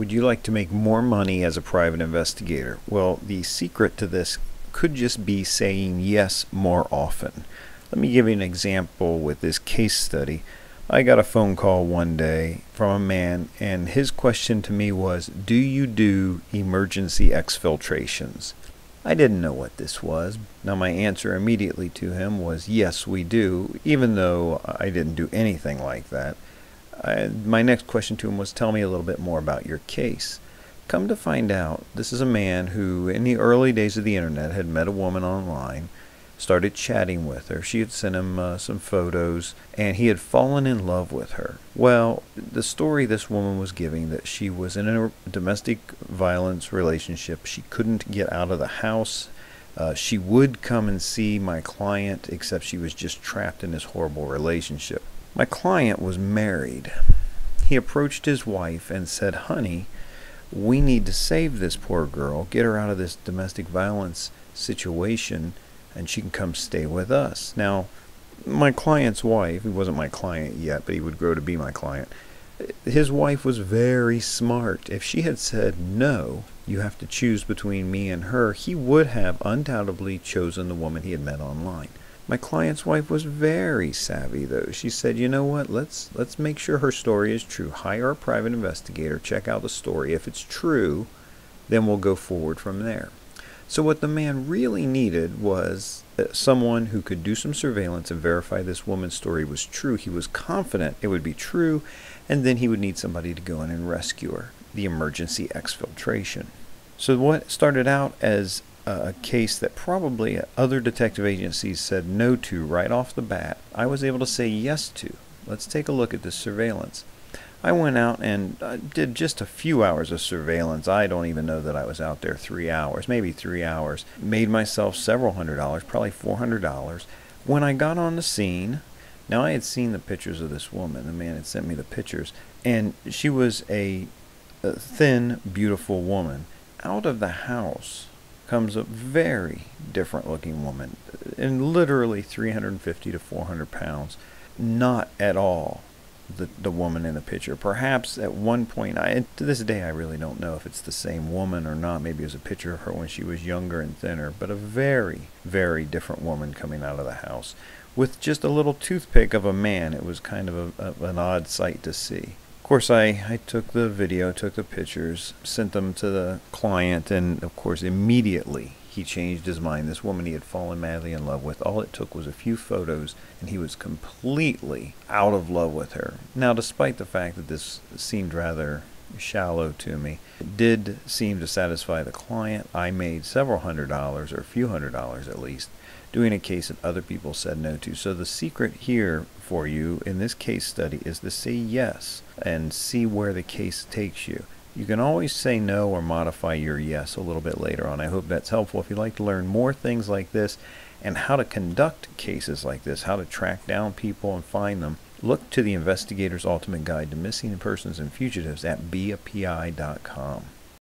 Would you like to make more money as a private investigator? Well, the secret to this could just be saying yes more often. Let me give you an example with this case study. I got a phone call one day from a man, and his question to me was, do you do emergency exfiltrations? I didn't know what this was. Now my answer immediately to him was, yes, we do, even though I didn't do anything like that. My next question to him was, tell me a little bit more about your case. Come to find out, this is a man who, in the early days of the internet, had met a woman online, started chatting with her. She had sent him some photos, and he had fallen in love with her. Well, the story this woman was giving, that she was in a domestic violence relationship. She couldn't get out of the house. She would come and see my client, except she was just trapped in this horrible relationship. My client was married. He approached his wife and said, honey, we need to save this poor girl, get her out of this domestic violence situation, and she can come stay with us. Now, my client's wife, he wasn't my client yet, but he would grow to be my client, his wife was very smart. If she had said, no, you have to choose between me and her, he would have undoubtedly chosen the woman he had met online. My client's wife was very savvy, though. She said, you know what, let's make sure her story is true. Hire a private investigator, check out the story. If it's true, then we'll go forward from there. So what the man really needed was someone who could do some surveillance and verify this woman's story was true. He was confident it would be true, and then he would need somebody to go in and rescue her, the emergency exfiltration. So what started out as a case that probably other detective agencies said no to right off the bat, I was able to say yes to. Let's take a look at this surveillance. I went out and did just a few hours of surveillance. I don't even know that I was out there 3 hours, maybe 3 hours. Made myself several $100s, probably $400. When I got on the scene, now I had seen the pictures of this woman. The man had sent me the pictures, and she was a thin, beautiful woman. Out of the house comes a very different looking woman, and literally 350 to 400 pounds. Not at all the woman in the picture. Perhaps at one point, to this day I really don't know if it's the same woman or not. Maybe it was a picture of her when she was younger and thinner, but a very, very different woman coming out of the house with just a little toothpick of a man. It was kind of an odd sight to see. Of course, I took the video, took the pictures, sent them to the client, and of course immediately he changed his mind. This woman he had fallen madly in love with, all it took was a few photos and he was completely out of love with her. Now, despite the fact that this seemed rather shallow to me, it did seem to satisfy the client. I made several $100s, or a few $100s at least, doing a case that other people said no to. So the secret here for you in this case study is to say yes and see where the case takes you. You can always say no or modify your yes a little bit later on. I hope that's helpful. If you'd like to learn more things like this and how to conduct cases like this, how to track down people and find them, look to the Investigator's Ultimate Guide to Missing Persons and Fugitives at beapi.com.